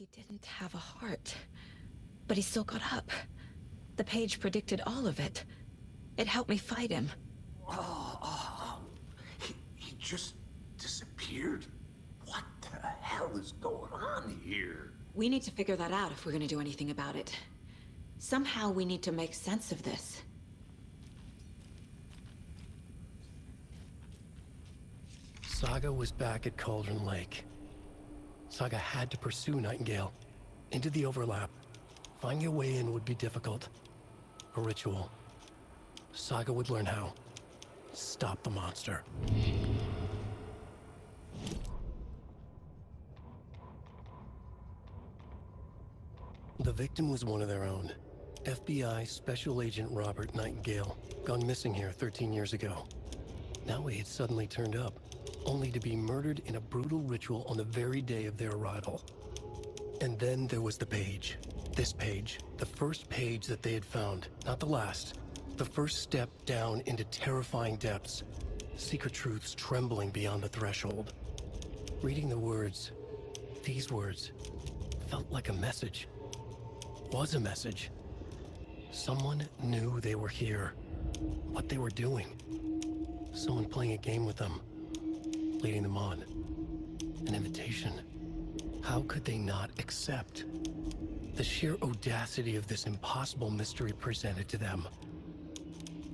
He didn't have a heart, but he still got up. The page predicted all of it. It helped me fight him. He just disappeared? What the hell is going on here? We need to figure that out if we're gonna do anything about it. Somehow we need to make sense of this. Saga was back at Cauldron Lake. Saga had to pursue Nightingale. Into the overlap. Finding a way in would be difficult. A ritual. Saga would learn how. Stop the monster. The victim was one of their own. FBI Special Agent Robert Nightingale, gone missing here 13 years ago. Now he had suddenly turned up, only to be murdered in a brutal ritual on the very day of their arrival. And then there was the page. This page, the first page that they had found, not the last. The first step down into terrifying depths. Secret truths trembling beyond the threshold. Reading the words, these words, felt like a message. Was a message. Someone knew they were here. What they were doing. Someone playing a game with them. Leading them on. An invitation. How could they not accept? The sheer audacity of this impossible mystery presented to them.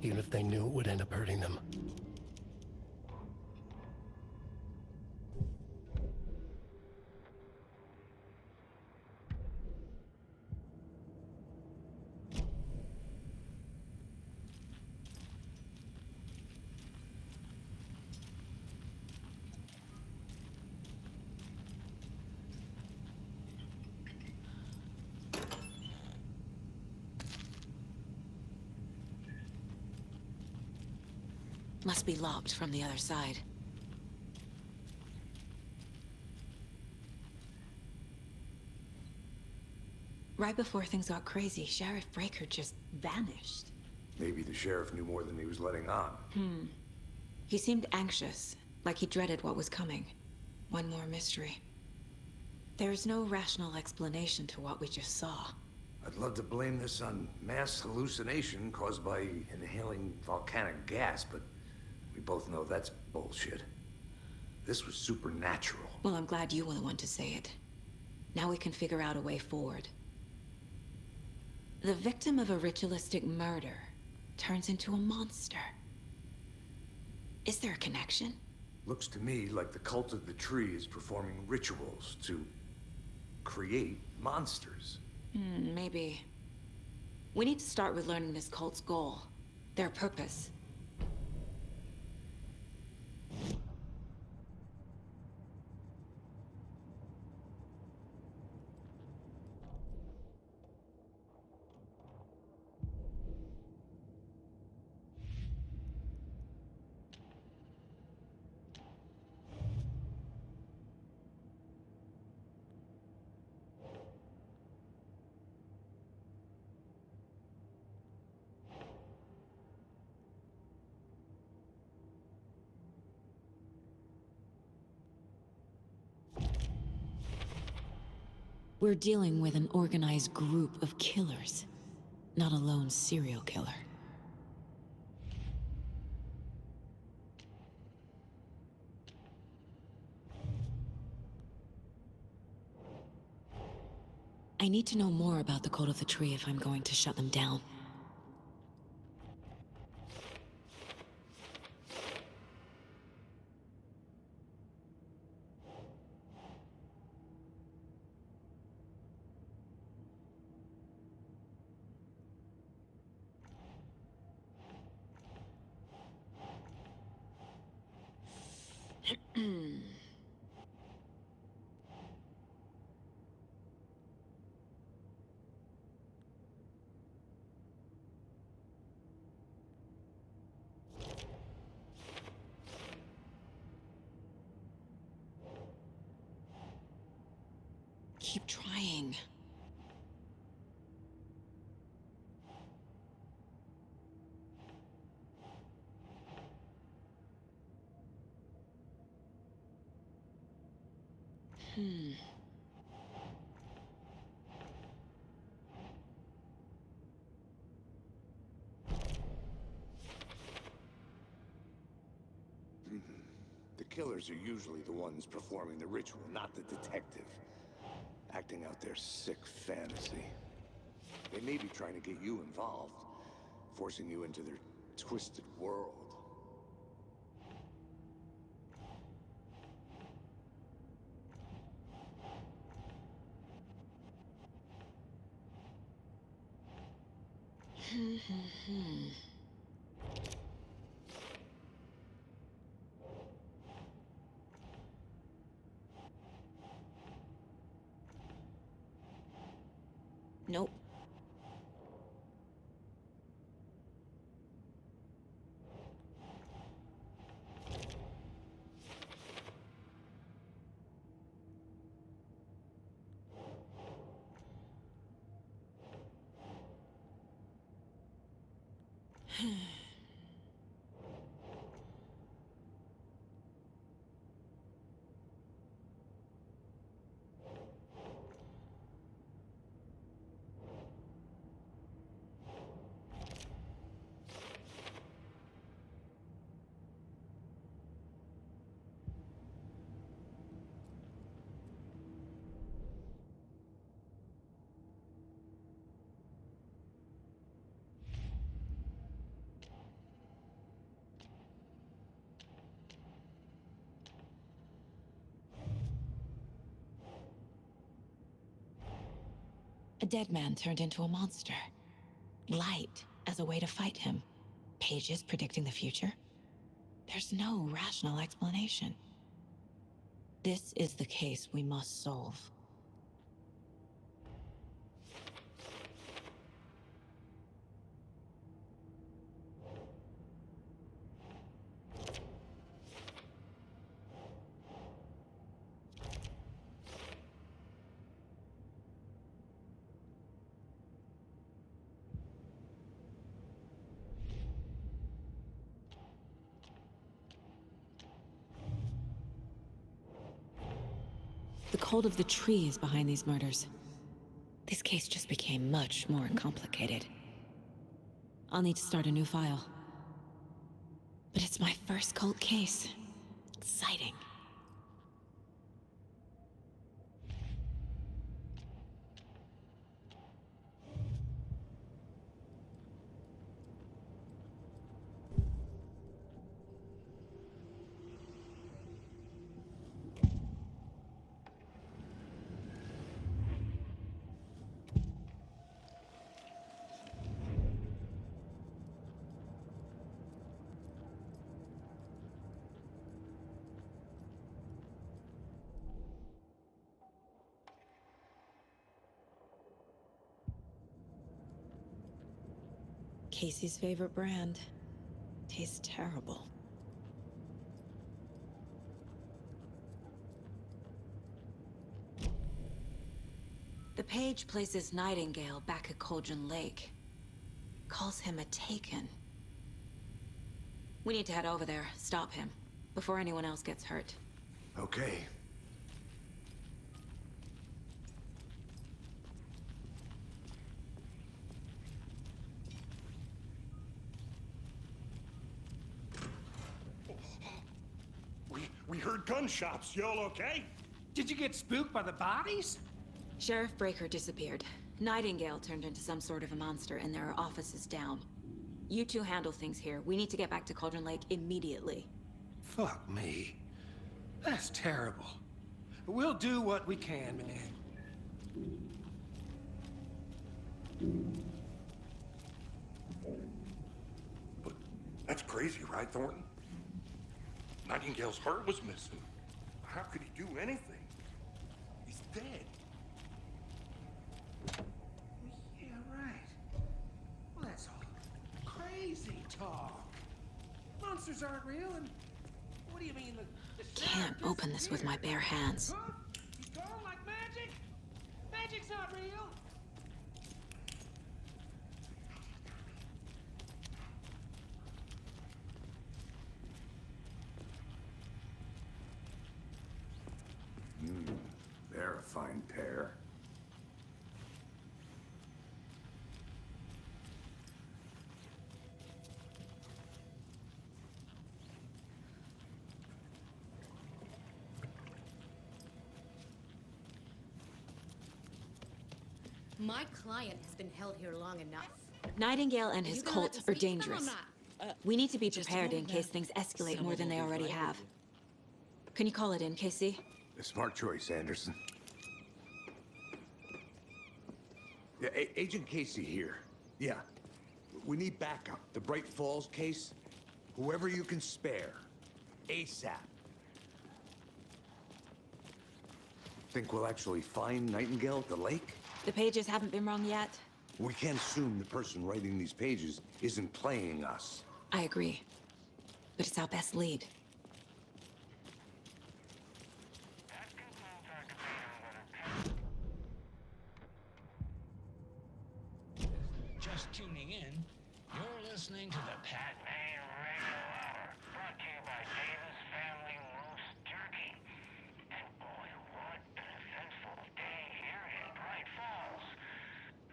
Even if they knew it would end up hurting them. Must be locked from the other side. Right before things got crazy, Sheriff Breaker just vanished. Maybe the sheriff knew more than he was letting on. He seemed anxious, like he dreaded what was coming. One more mystery. There's no rational explanation to what we just saw. I'd love to blame this on mass hallucination caused by inhaling volcanic gas, but we both know that's bullshit. This was supernatural. Well, I'm glad you were the one to say it. Now we can figure out a way forward. The victim of a ritualistic murder turns into a monster. Is there a connection? Looks to me like the cult of the tree is performing rituals to create monsters. Maybe. We need to start with learning this cult's goal. Their purpose. We're dealing with an organized group of killers, not a lone serial killer. I need to know more about the Code of the Tree if I'm going to shut them down. Keep trying. The killers are usually the ones performing the ritual, not the detective. Acting out their sick fantasy. They may be trying to get you involved, forcing you into their twisted world. Nope. A dead man turned into a monster. Light as a way to fight him. Pages predicting the future. There's no rational explanation. This is the case we must solve. The cult of the tree is behind these murders. This case just became much more complicated. I'll need to start a new file. But it's my first cult case. Exciting. Casey's favorite brand. Tastes terrible. The page places Nightingale back at Cauldron Lake. Calls him a Taken. We need to head over there, stop him, before anyone else gets hurt. Okay. We heard gunshots. Y'all okay? Did you get spooked by the bodies? Sheriff Breaker disappeared. Nightingale turned into some sort of a monster, and there are offices down. You two handle things here. We need to get back to Cauldron Lake immediately. Fuck me. That's terrible. We'll do what we can, man. But that's crazy, right, Thornton? Nightingale's heart was missing. How could he do anything? He's dead. Yeah, right. Well, that's all crazy talk. Monsters aren't real, and what do you mean the Can't open this with my bare hands. Huh? He's gone like magic? Magic's not real. They're a fine pair. My client has been held here long enough. Nightingale and Are his you gonna let cult me are speak to them or dangerous. not? We need to be Just a prepared in moment, case ma'am. things escalate Some more of than they them will already drive have. with you. Can you call it in, Casey? A smart choice, Anderson. Yeah, Agent Casey here. Yeah. We need backup. The Bright Falls case. Whoever you can spare. ASAP. Think we'll actually find Nightingale at the lake? The pages haven't been wrong yet. We can't assume the person writing these pages isn't playing us. I agree. But it's our best lead. Just tuning in, you're listening to the Pat Main Radio Hour, brought to you by Davis Family Roast Turkey. And boy, what an eventful day here in Bright Falls.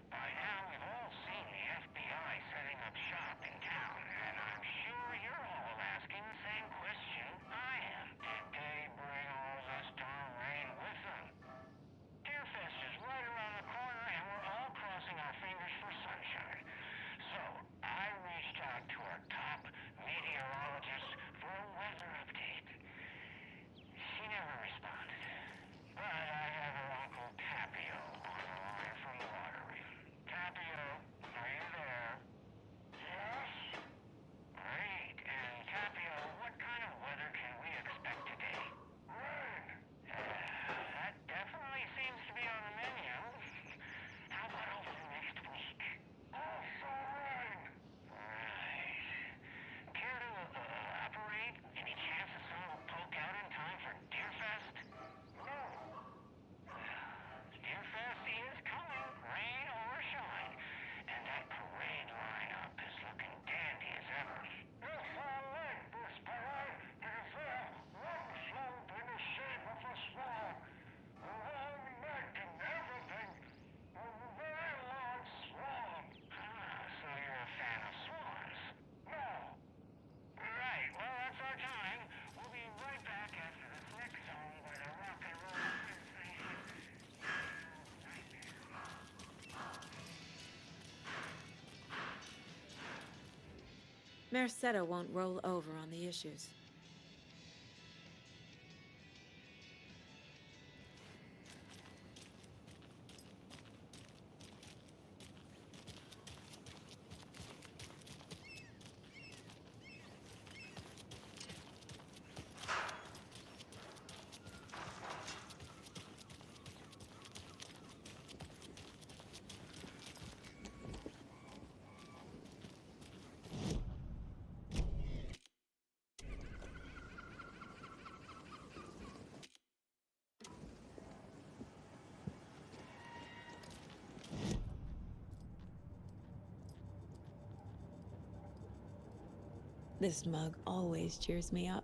By now, we've all seen the FBI setting up shop in town, and I'm sure you're all asking the same question I am. Did they bring all this darn rain with them? Deerfest is right around the corner, and we're all crossing our fingers for sunshine. So, I reached out to our top meteorologist for a weather update. She never responded. But I have her Uncle Tapio on the line from the watery. Tapio, are you there? Yes? Great. And Tapio, what kind of weather can we expect today? Rain. That definitely seems to be on the menu. How about over the next week? Also rain. Right. Care to elaborate? Any chance the sun will poke out in time for Deerfest? No. Deerfest is coming, rain or shine. And that parade lineup is looking dandy as ever. Yes, I like this parade because they're one slope in the shape of a swan. A long neck and everything. A very large swan. Ah, so you're a fan of swans? No. Right, well, that's our time. We'll be right back after this next song by the rock and roll sensation. Merced won't roll over on the issues. This mug always cheers me up.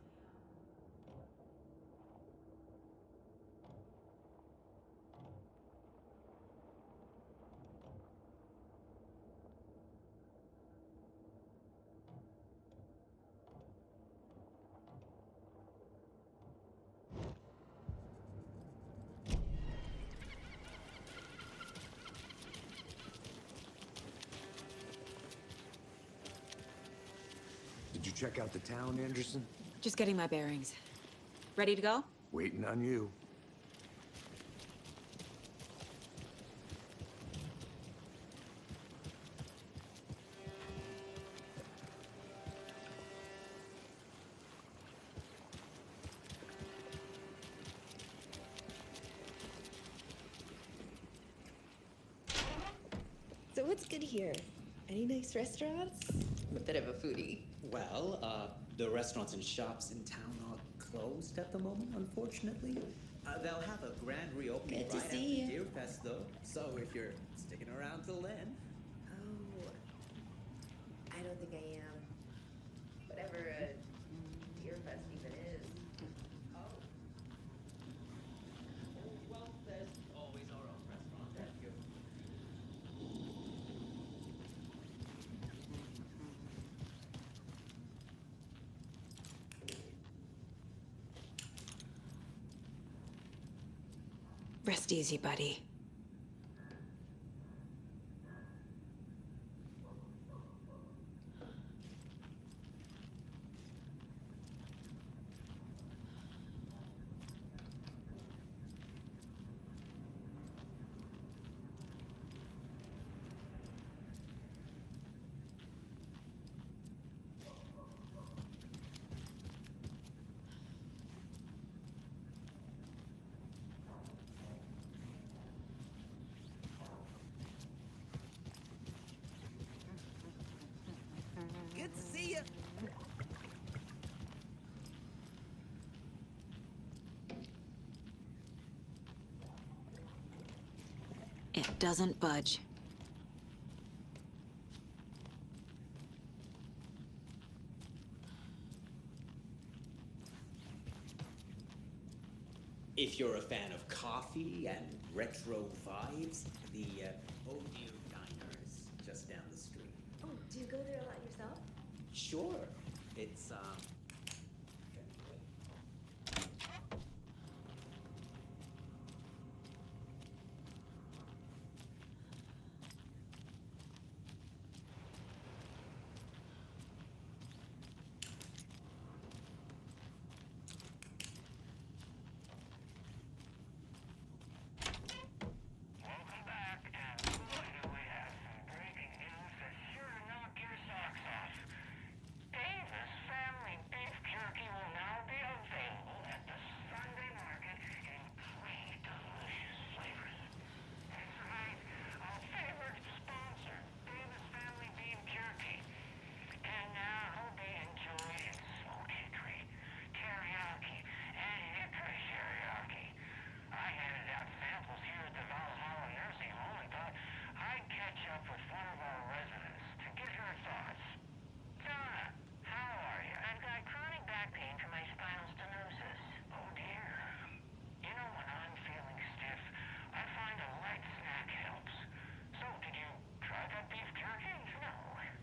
Did you check out the town, Anderson? Just getting my bearings. Ready to go? Waiting on you. So what's good here? Any nice restaurants? I'm a bit of a foodie. Well, the restaurants and shops in town are closed at the moment, unfortunately. They'll have a grand reopening Good to right see after you. Deerfest, though. So if you're sticking around till then. Oh, I don't think I am. Whatever a Deerfest even is. Oh. Well, there's always our own restaurant at here. Rest easy, buddy. It doesn't budge. If you're a fan of coffee and retro vibes, the O'Neill Diner is just down the street. Oh, do you go there a lot yourself? Sure. It's, Welcome back, and boy do we have some breaking news that's sure to knock your socks off. Davis family beef jerky will now be available at the Sunday market in 3 delicious flavors. That's right, our favorite sponsor, Davis family beef jerky. And now they enjoy it smoked hickory, teriyaki, and hickory teriyaki. I handed out samples here at the Valhalla Nursing Home and thought I'd catch up with one of our residents to get her thoughts. Donna, how are you? I've got chronic back pain from my spinal stenosis. Oh dear. You know, when I'm feeling stiff, I find a light snack helps. So, did you try that beef jerky? No.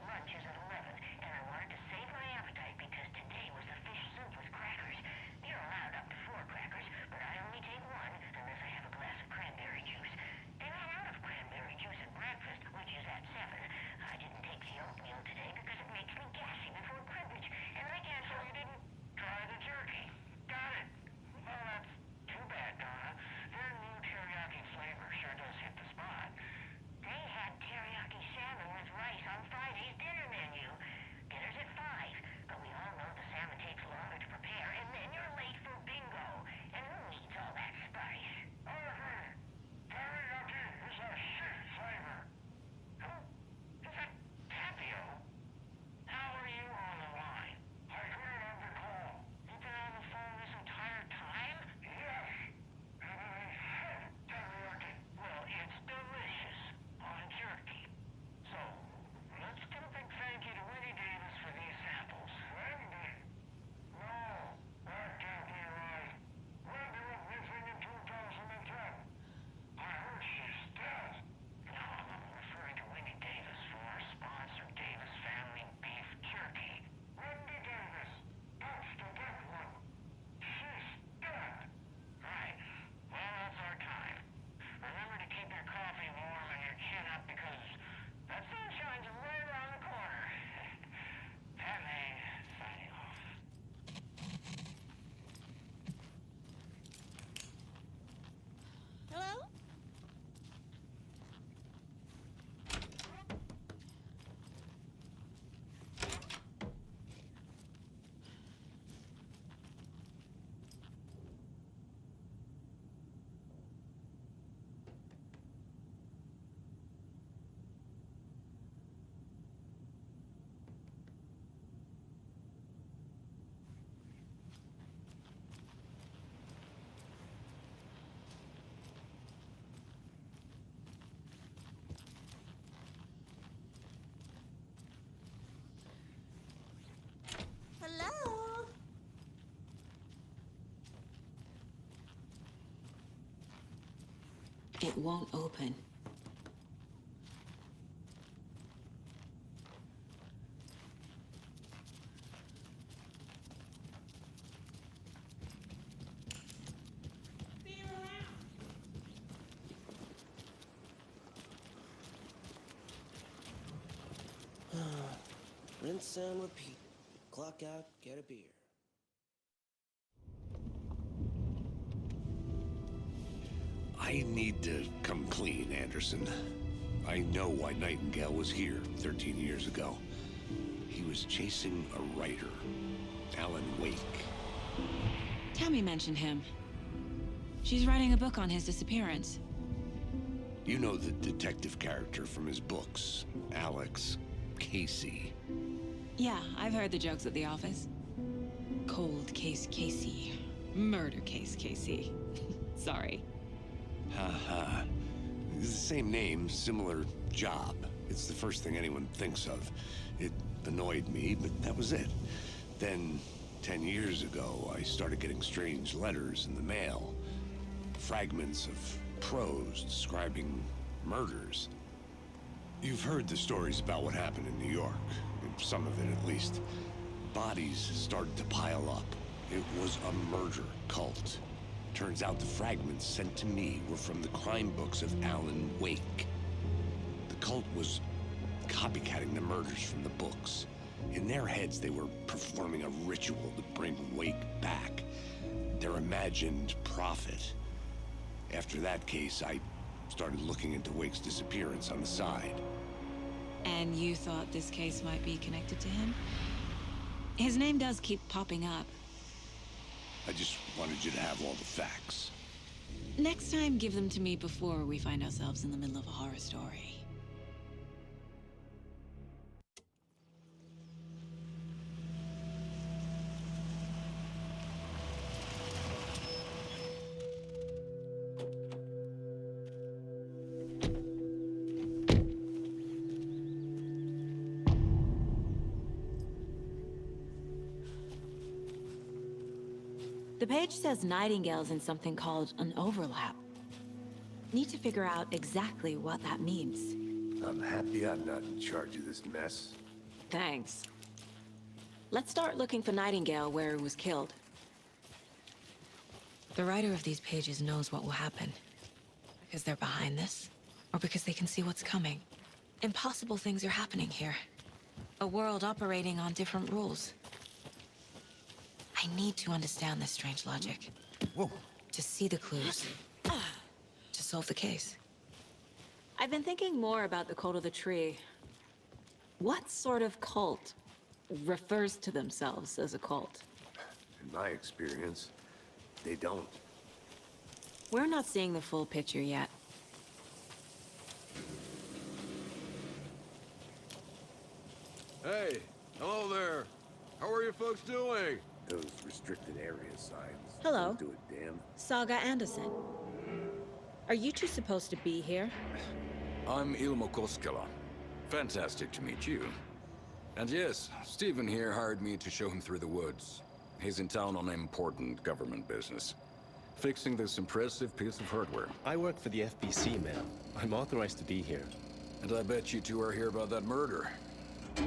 Lunch is at 11, and I wanted to save my appetite because today was a fish soup with crackers. You're allowed up to 4 crackers, but I only take 1 unless I have a glass of cranberry juice. They ran out of cranberry juice at breakfast, which is at 7. I didn't take the oatmeal today because it makes me gassy before cribbage, and I can't. So you didn't try the jerky. Got it. Well, that's too bad, Donna. Their new teriyaki flavor sure does hit the spot. They had teriyaki salmon with rice on Friday's dinner menu. Dinner's at 5, but we all know the salmon takes longer to prepare, and then you're late for bingo. And who needs all that spice? I agree. Teriyaki is a shit flavor. Who? Is that Tapio? How are you on the line? I agreed on the call. You've been on the phone this entire time? Yes. And I hate teriyaki. Well, it's delicious on jerky. So, let's give a big thank you to Winnie Davis for these samples. Wendy? No, that can't be right. Wendy went missing in 2010. I heard she's dead. No, I'm referring to Winnie Davis from our sponsor, Davis Family Beef Jerky. Wendy Davis. That's the dead one. She's dead. Right. Well, that's our time. Remember to keep your coffee warm and your chin up because that sunshine's right around the corner. Pat May, signing off. Hello? Hello? It won't open. Rinse and repeat. Clock out, get a beer. I need to come clean, Anderson. I know why Nightingale was here 13 years ago. He was chasing a writer, Alan Wake. Tammy mentioned him. She's writing a book on his disappearance. You know the detective character from his books, Alex Casey. Yeah, I've heard the jokes at the office. Cold case Casey. Murder case Casey. Sorry. Ha ha. It's the same name, similar job. It's the first thing anyone thinks of. It annoyed me, but that was it. Then, 10 years ago, I started getting strange letters in the mail. Fragments of prose describing murders. You've heard the stories about what happened in New York. Some of it, at least. Bodies started to pile up. It was a murder cult. Turns out the fragments sent to me were from the crime books of Alan Wake. The cult was copycatting the murders from the books. In their heads, they were performing a ritual to bring Wake back. Their imagined prophet. After that case, I started looking into Wake's disappearance on the side. And you thought this case might be connected to him? His name does keep popping up. I just wanted you to have all the facts. Next time, give them to me before we find ourselves in the middle of a horror story. The page says Nightingale's in something called an overlap. Need to figure out exactly what that means. I'm happy I'm not in charge of this mess. Thanks. Let's start looking for Nightingale where he was killed. The writer of these pages knows what will happen. Because they're behind this, or because they can see what's coming. Impossible things are happening here. A world operating on different rules. I need to understand this strange logic. Whoa. To see the clues. To solve the case. I've been thinking more about the cult of the tree. What sort of cult refers to themselves as a cult? In my experience, they don't. We're not seeing the full picture yet. Hey, hello there. How are you folks doing? Those restricted area signs. Hello. Don't do a damn. Saga Anderson. Are you two supposed to be here? I'm Ilmo Koskela. Fantastic to meet you. And yes, Stephen here hired me to show him through the woods. He's in town on important government business. Fixing this impressive piece of hardware. I work for the FBC, man. I'm authorized to be here. And I bet you two are here about that murder.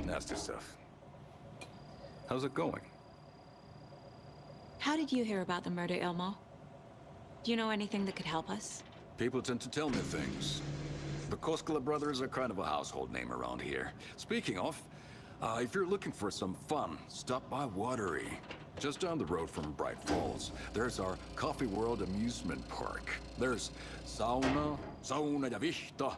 Nasty stuff. How's it going? How did you hear about the murder, Ilmo? Do you know anything that could help us? People tend to tell me things. The Koskela brothers are kind of a household name around here. Speaking of, if you're looking for some fun, stop by Watery. Just down the road from Bright Falls, there's our Coffee World amusement park. There's sauna ja vihta.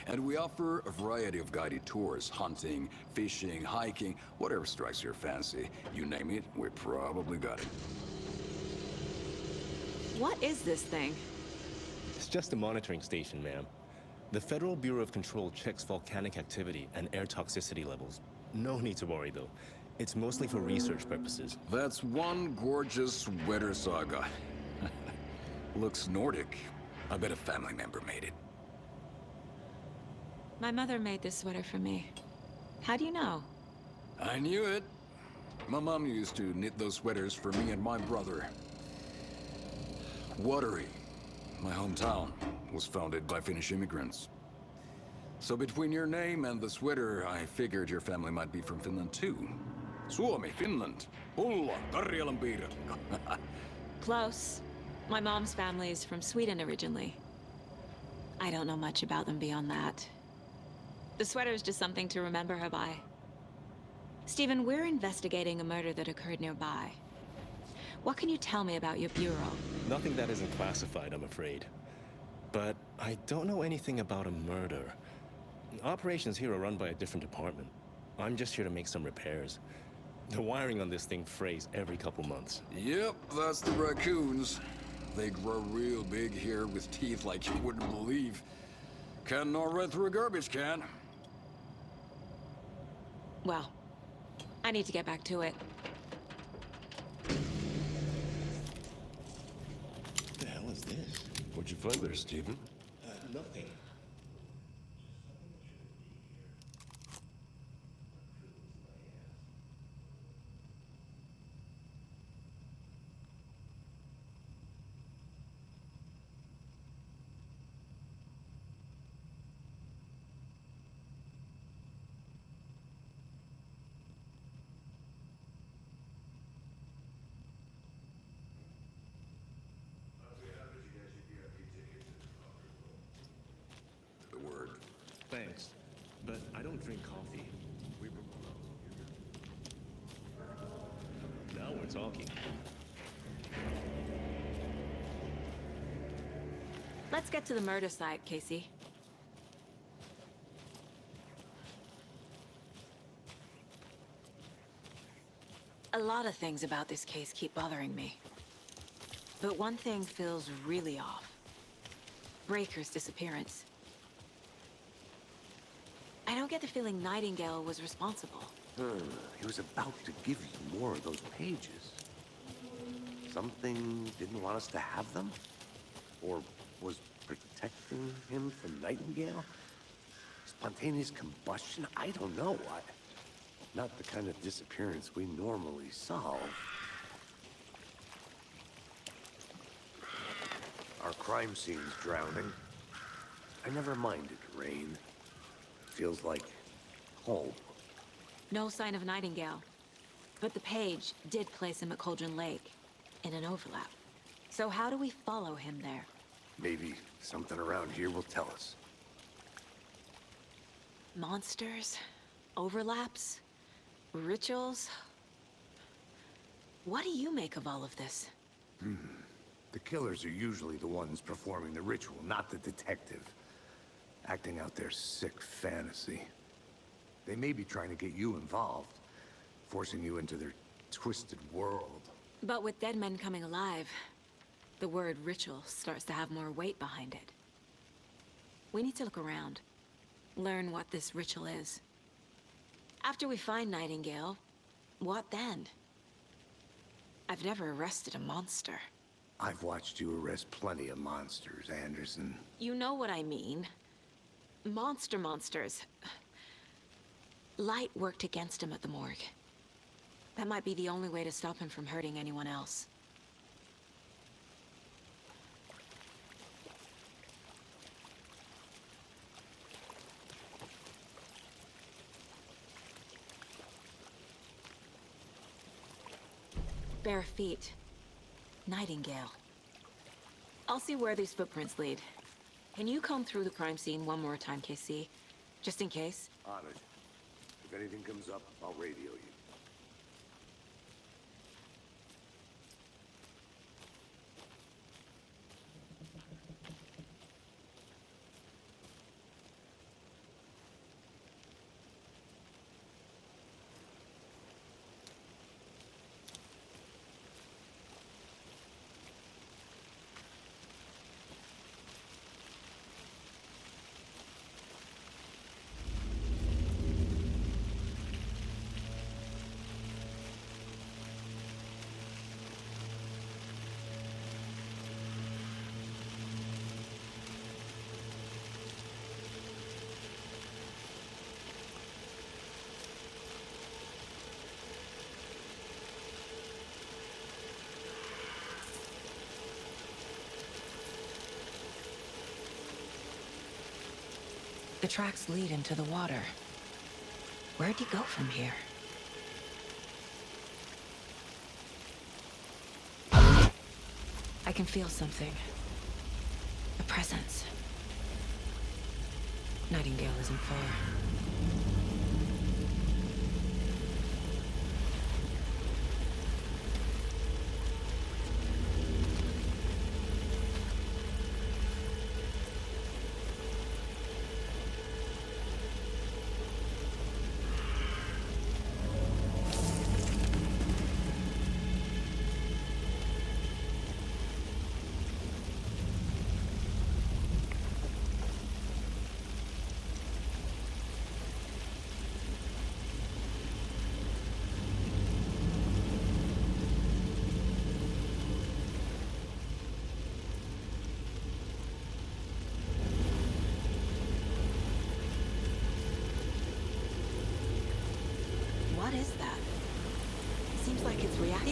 And we offer a variety of guided tours, hunting, fishing, hiking, whatever strikes your fancy. You name it, we probably got it. What is this thing? It's just a monitoring station, ma'am. The Federal Bureau of Control checks volcanic activity and air toxicity levels. No need to worry, though. It's mostly for research purposes. That's one gorgeous sweater, Saga. Looks Nordic. I bet a family member made it. My mother made this sweater for me. How do you know? I knew it. My mom used to knit those sweaters for me and my brother. Watery, my hometown, was founded by Finnish immigrants. So between your name and the sweater, I figured your family might be from Finland too. Suomi, Finland. Ulla, Karjalan piirakka. Close. My mom's family is from Sweden originally. I don't know much about them beyond that. The sweater is just something to remember her by. Stephen, we're investigating a murder that occurred nearby. What can you tell me about your bureau? Nothing that isn't classified, I'm afraid. But I don't know anything about a murder. Operations here are run by a different department. I'm just here to make some repairs. The wiring on this thing frays every couple months. Yep, that's the raccoons. They grow real big here with teeth like you wouldn't believe. Can not run through a garbage can. Well, I need to get back to it. What the hell is this? What'd you find there, Stephen? Nothing. The word. Thanks, but I don't drink coffee. Now we're talking. Let's get to the murder site, Casey. A lot of things about this case keep bothering me. But one thing feels really off. Breaker's disappearance. I don't get the feeling Nightingale was responsible. He was about to give you more of those pages. Something didn't want us to have them? Or was protecting him from Nightingale? Spontaneous combustion? I don't know. Not the kind of disappearance we normally solve. Our crime scene's drowning. I never minded rain. Feels like home. No sign of Nightingale. But the page did place him at Cauldron Lake, in an overlap. So how do we follow him there? Maybe something around here will tell us. Monsters? Overlaps? Rituals? What do you make of all of this? The killers are usually the ones performing the ritual, not the detective. Acting out their sick fantasy. They may be trying to get you involved, forcing you into their twisted world. But with dead men coming alive, the word ritual starts to have more weight behind it. We need to look around, learn what this ritual is. After we find Nightingale, what then? I've never arrested a monster. I've watched you arrest plenty of monsters, Anderson. You know what I mean. Monsters. Light worked against him at the morgue. That might be the only way to stop him from hurting anyone else. Bare feet. Nightingale. I'll see where these footprints lead. Can you comb through the crime scene one more time, KC? Just in case? Honored. If anything comes up, I'll radio you. The tracks lead into the water. Where'd he go from here? I can feel something. A presence. Nightingale isn't far.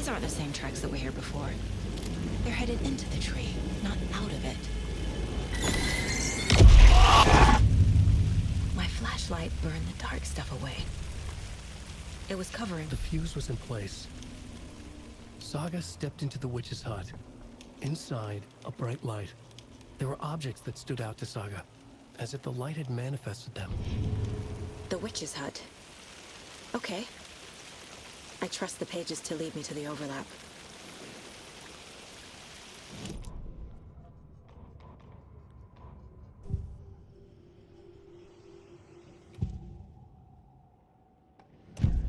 These aren't the same tracks that were here before. They're headed into the tree, not out of it. My flashlight burned the dark stuff away. It was covering... The fuse was in place. Saga stepped into the witch's hut. Inside, a bright light. There were objects that stood out to Saga, as if the light had manifested them. The witch's hut. Okay. I trust the pages to lead me to the overlap.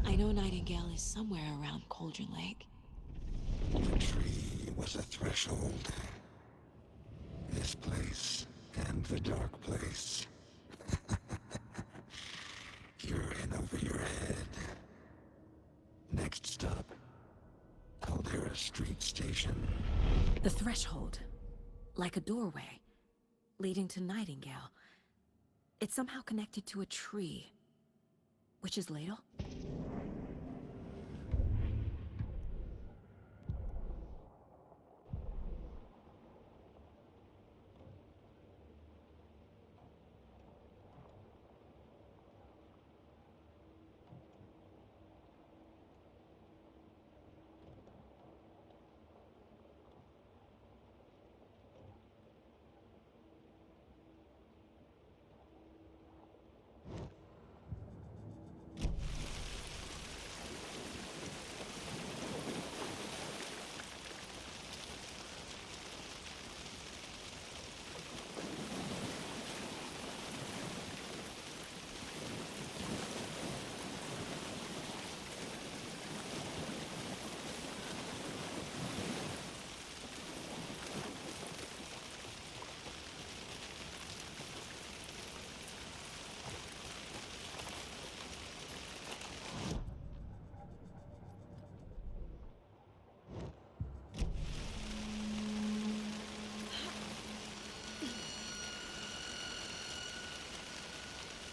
I know Nightingale is somewhere around Cauldron Lake. The tree was a threshold. This place and the dark place. You're in over your head. Next stop, Caldera Street Station. The threshold. Like a doorway. Leading to Nightingale. It's somehow connected to a tree. Witch's ladle?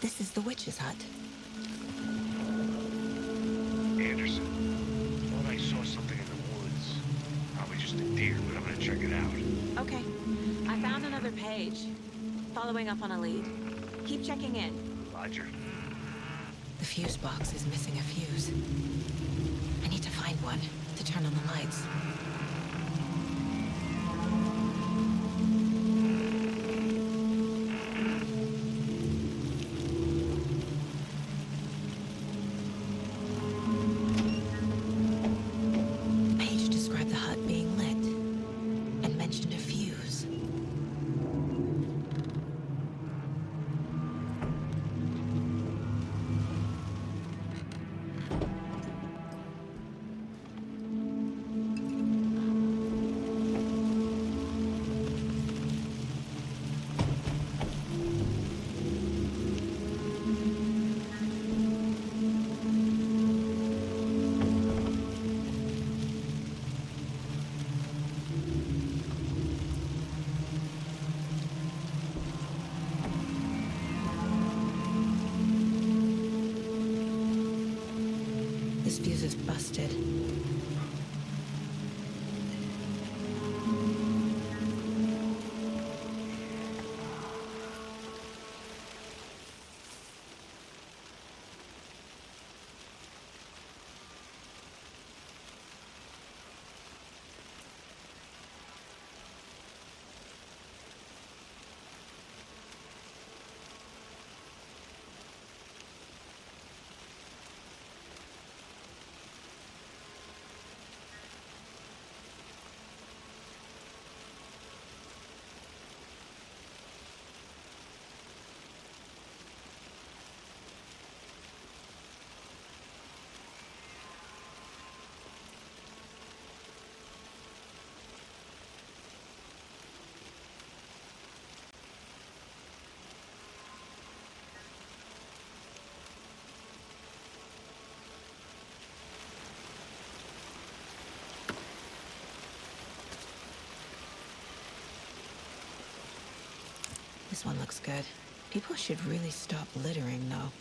This is the witch's hut. Anderson, thought I saw something in the woods. Probably just a deer, but I'm gonna check it out. Okay. I found another page. Following up on a lead. Keep checking in. Roger. The fuse box is missing a fuse. I need to find one to turn on the lights. The page described the hut being lit and mentioned a fuse. This fuse is busted. This one looks good. People should really stop littering, though.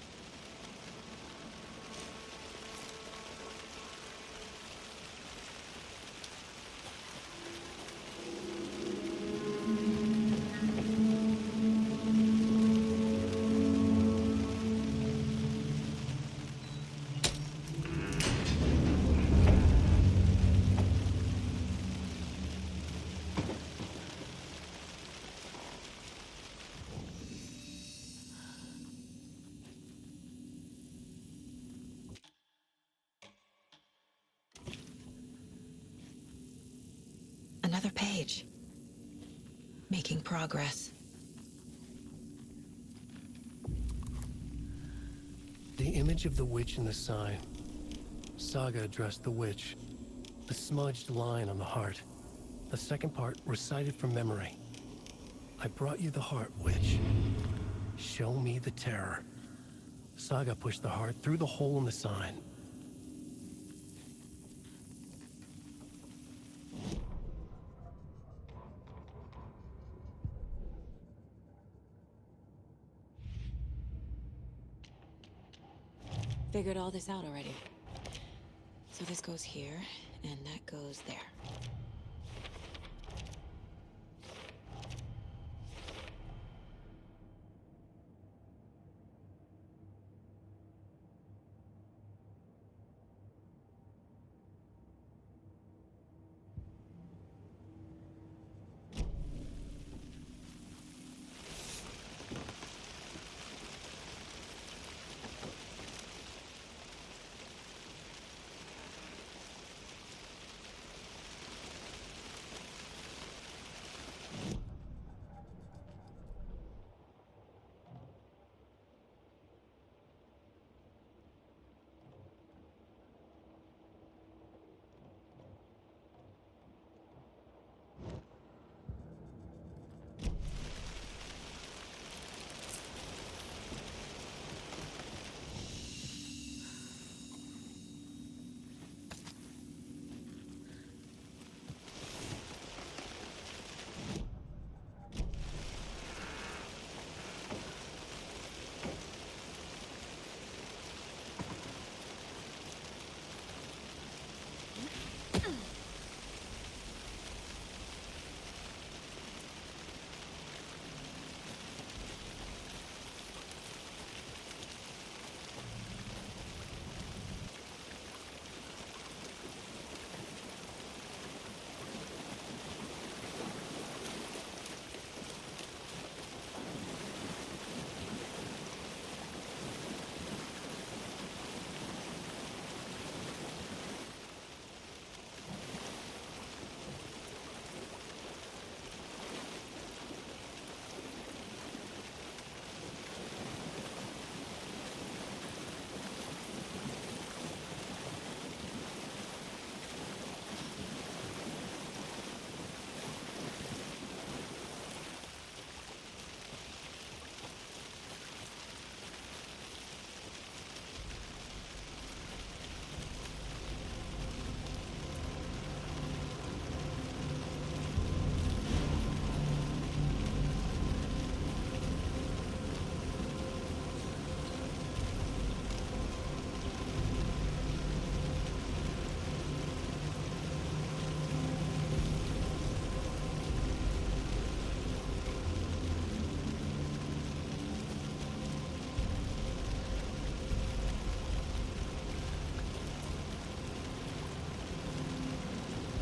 Another page. Making progress. The image of the witch in the sign. Saga addressed the witch. The smudged line on the heart. The second part recited from memory. I brought you the heart, witch. Show me the terror. Saga pushed the heart through the hole in the sign. Figured all this out already. So this goes here, and that goes there.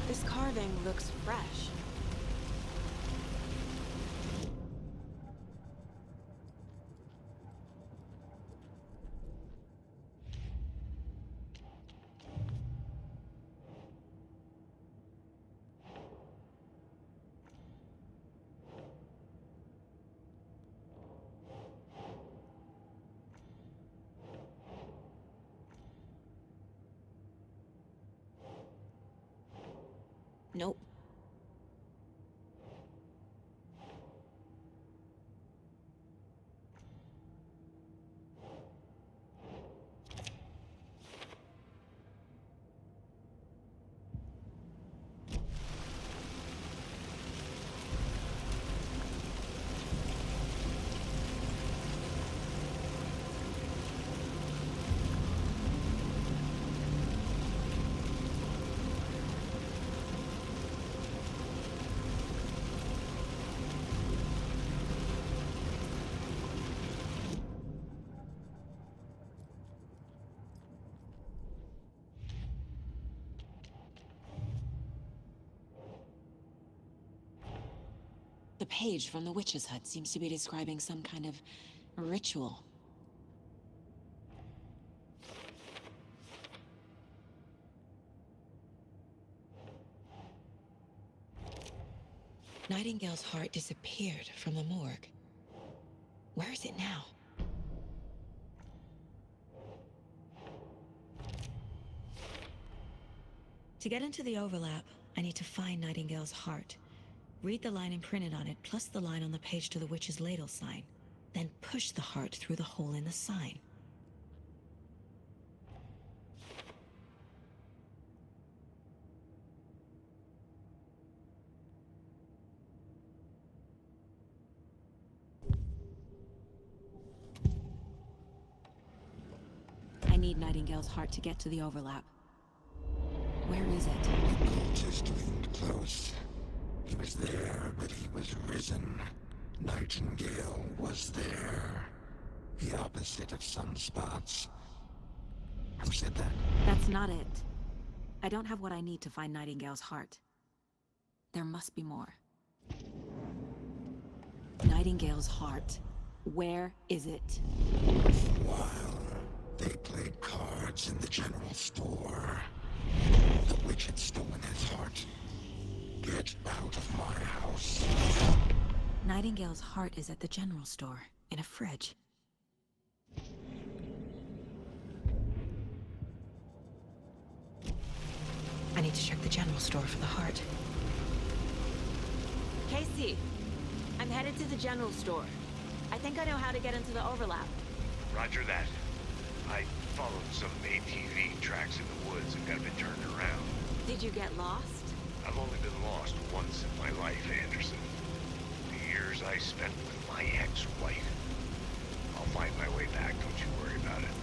This carving looks fresh. Nope. The page from the witch's hut seems to be describing some kind of ritual. Nightingale's heart disappeared from the morgue. Where is it now? To get into the overlap, I need to find Nightingale's heart. Read the line imprinted on it, plus the line on the page to the witch's ladle sign. Then push the heart through the hole in the sign. I need Nightingale's heart to get to the overlap. Where is it? The cultist leaned close. He was there, but he was risen. Nightingale was there. The opposite of sunspots. Who said that? That's not it. I don't have what I need to find Nightingale's heart. There must be more. Nightingale's heart. Where is it? While they played cards in the general store, the witch had stolen his heart. Get out of my house. Nightingale's heart is at the general store, in a fridge. I need to check the general store for the heart. Casey, I'm headed to the general store. I think I know how to get into the overlap. Roger that. I followed some ATV tracks in the woods and got a bit turned around. Did you get lost? I've only been lost once in my life, Anderson. The years I spent with my ex-wife. I'll find my way back, don't you worry about it.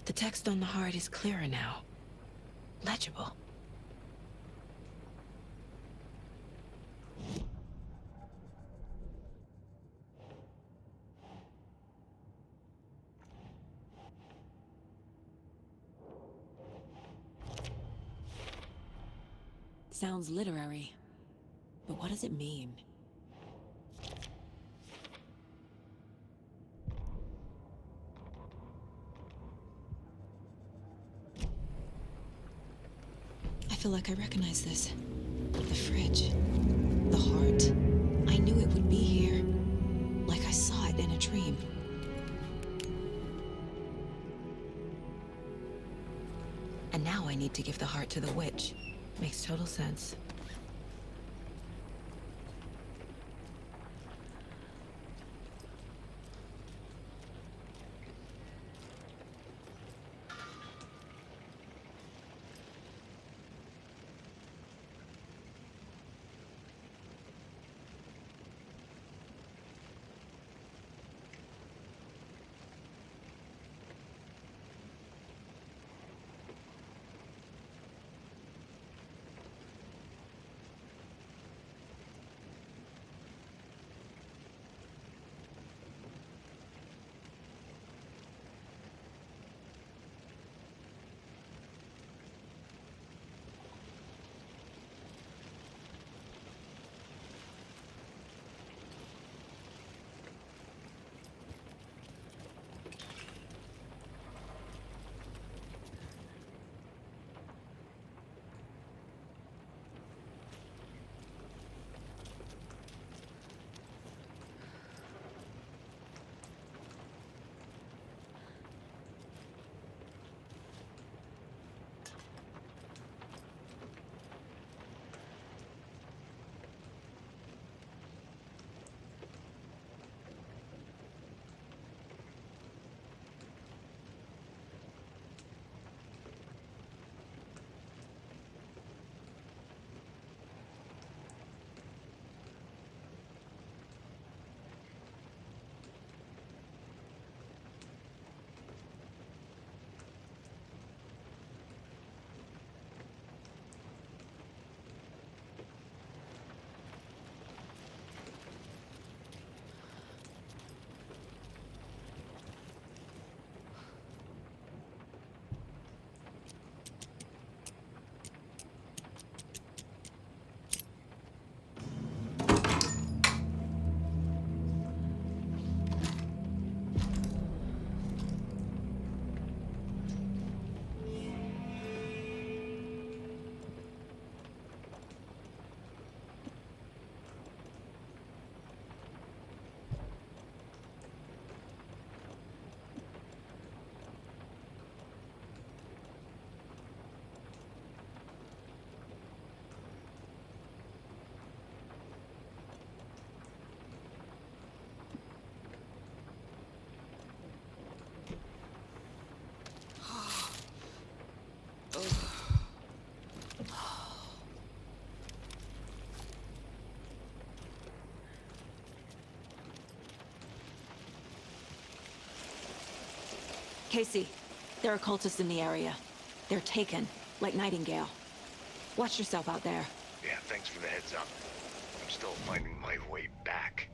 The text on the heart is clearer now. Legible. sounds literary. But what does it mean? I feel like I recognize this. The fridge. The heart. I knew it would be here. Like I saw it in a dream. And now I need to give the heart to the witch. Makes total sense. Casey, there are cultists in the area. They're taken, like Nightingale. Watch yourself out there. Yeah, thanks for the heads up. I'm still finding my way back.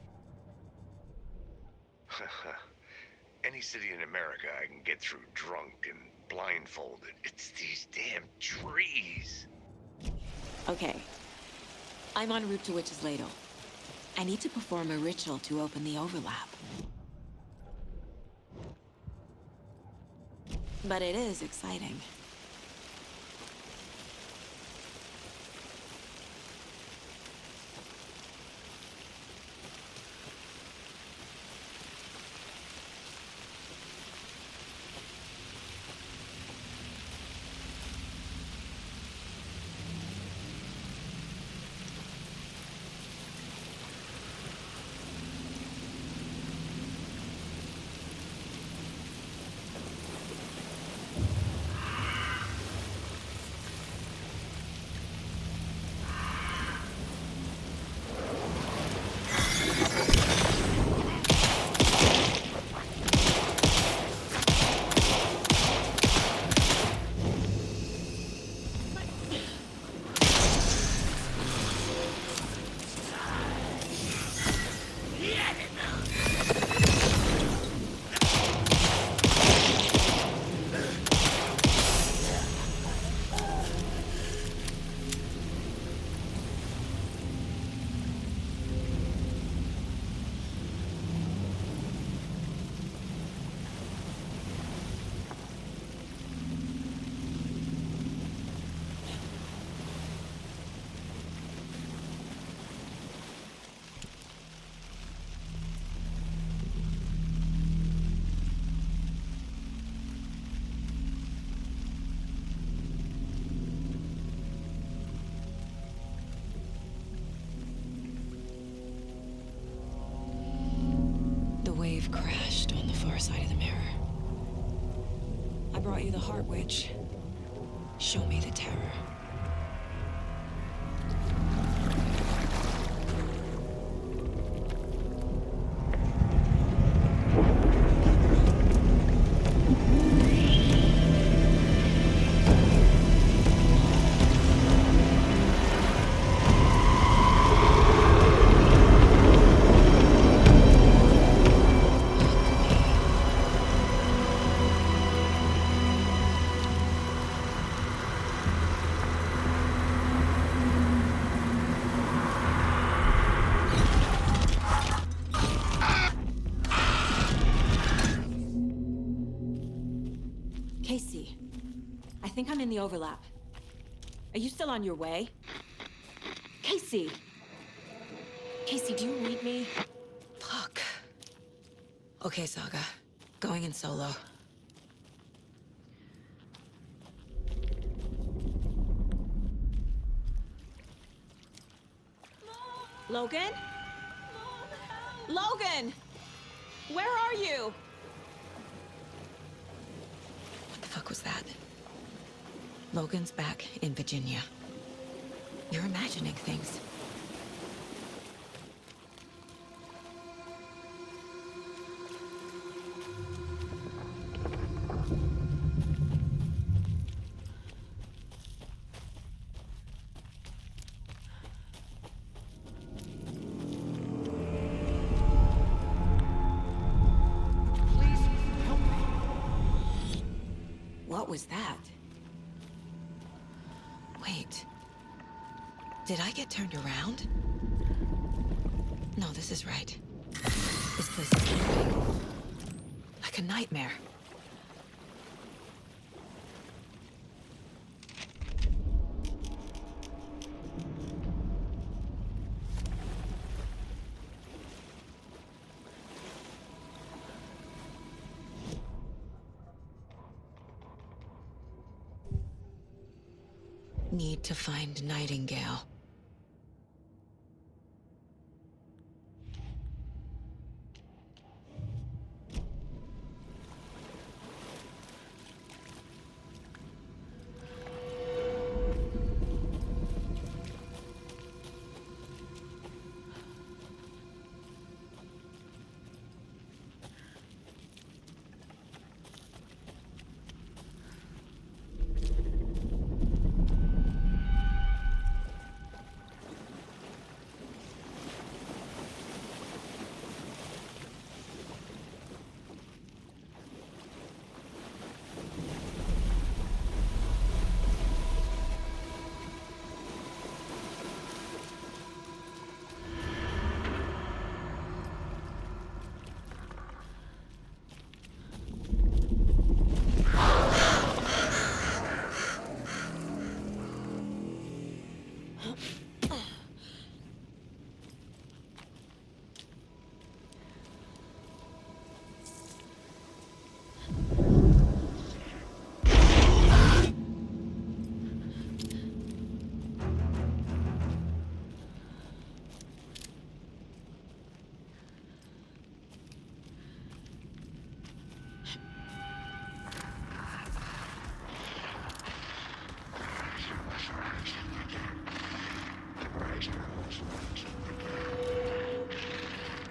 Any city in America I can get through drunk and blindfolded. It's these damn trees. Okay. I'm en route to Witch's Ladle. I need to perform a ritual to open the overlap. But it is exciting. I brought you the Heart Witch. Show me the terror. Casey, I think I'm in the overlap. Are you still on your way? Casey! Casey, do you read me? Fuck. Okay, Saga. Going in solo. Logan? Logan! Where are you? What the fuck was that? Logan's back in Virginia. You're imagining things. Please help me. What was that? Wait. Did I get turned around? No, this is right. This place is creepy. Like a nightmare. Need to find Nightingale.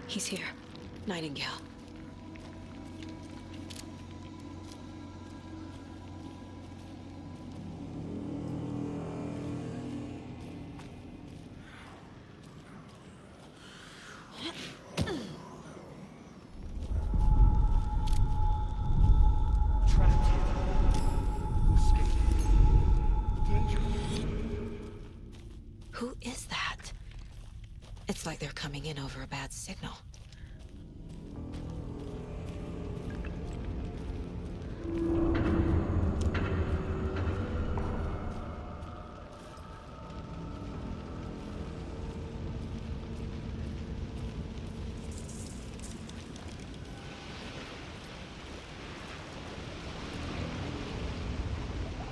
He's here. Nightingale. Trapped here. Escape. Danger. Who is that? It's like they're coming in over a bad signal.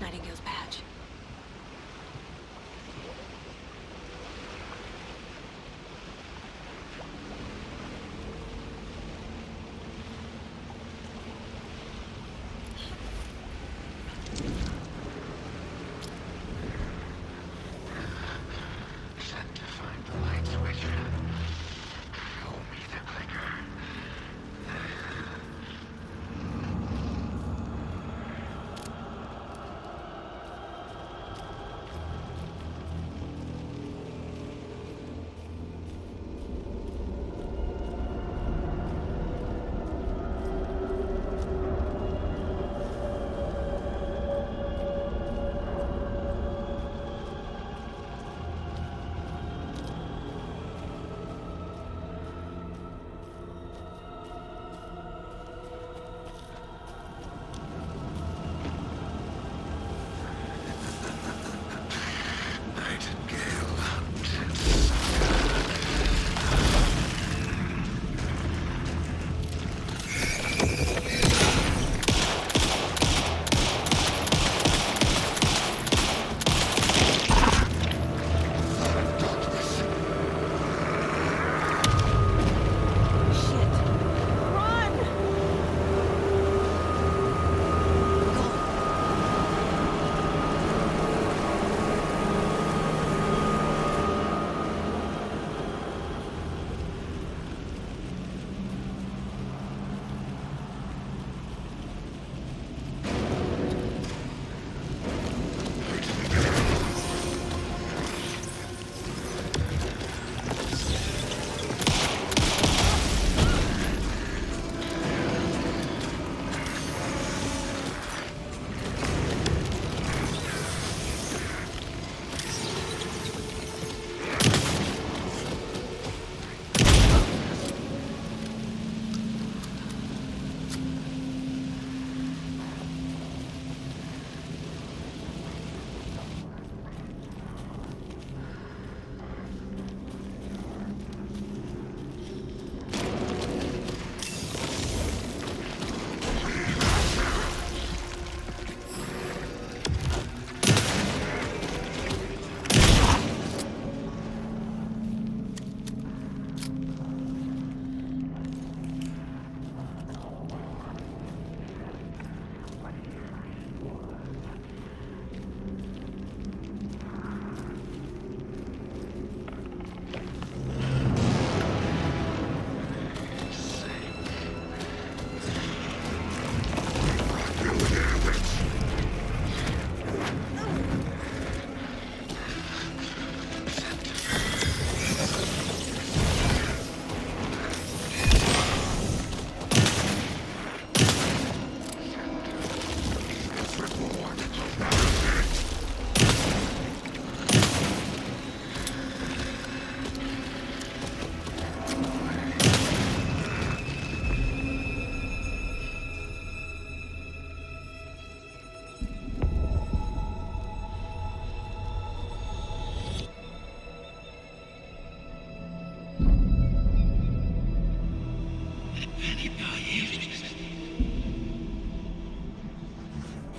Nightingale's badge.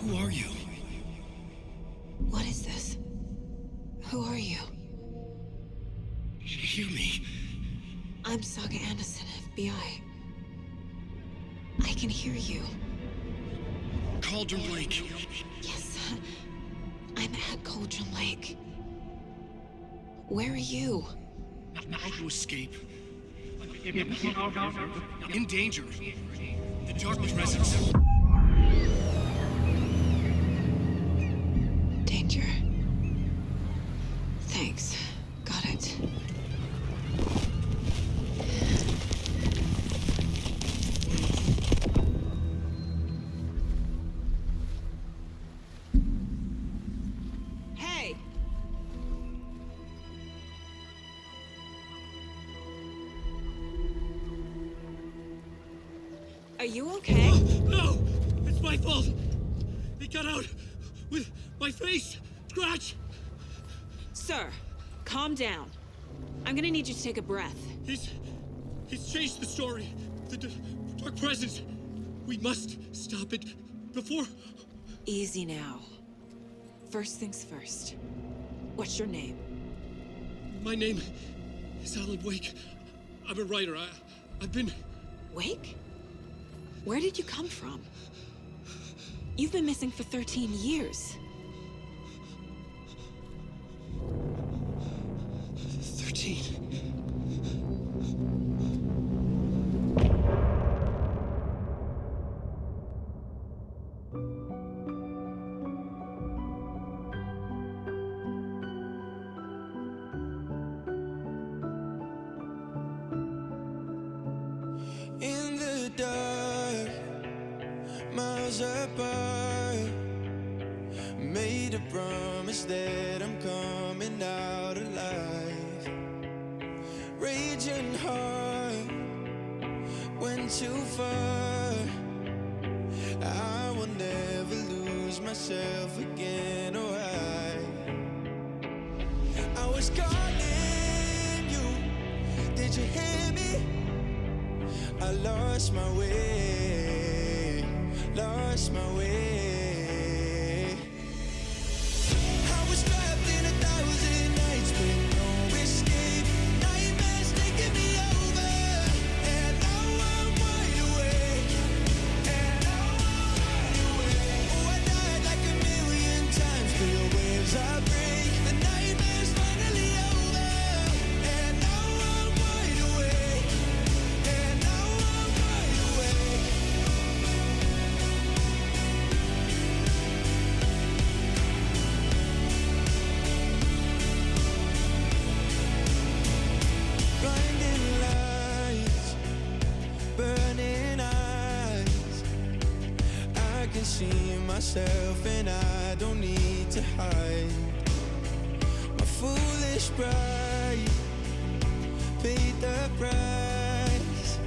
Who are you? What is this? Who are you? Hear me. I'm Saga Anderson, FBI. I can hear you. Cauldron Lake. Yes, I'm at Cauldron Lake. Where are you? How to escape? In danger. The Dark Presence. Danger. Thanks. Got it. Hey! Are you okay? No! It's my fault! He got out with my face scratch! Sir, calm down. I'm gonna need you to take a breath. He's changed the story. The Dark Presence. We must stop it before... Easy now. First things first. What's your name? My name is Alan Wake. I'm a writer. I've been... Wake? Where did you come from? You've been missing for 13 years. 13. In the dark, miles apart, made a promise that I'm coming out alive. Raging heart, went too far. I will never lose myself again, or I was calling you, did you hear me? I lost my way, lost my way. I was trapped in 1,000 nights with no escape. Nightmares taking me over, and now I'm wide awake. And now I'm wide awake. Oh, I died like 1,000,000 times, feel waves I break. The nightmare's finally over, and now I'm wide awake. And now I'm wide awake. Blinding lights, burning eyes. I can see myself and I don't need to hide. My foolish pride paid the price.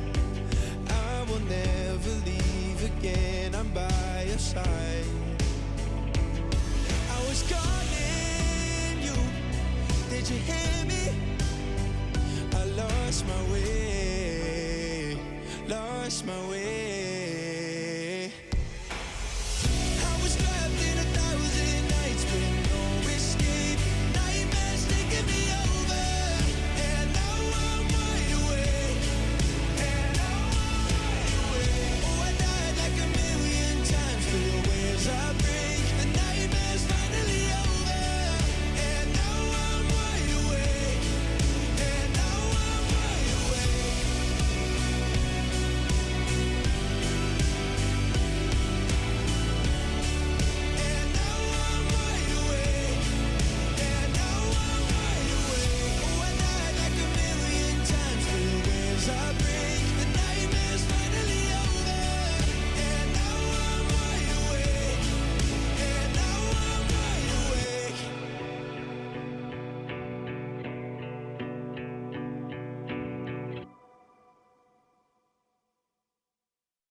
I will never leave again, I'm by your side. I was calling you, did you hear me? I lost my way, lost my way.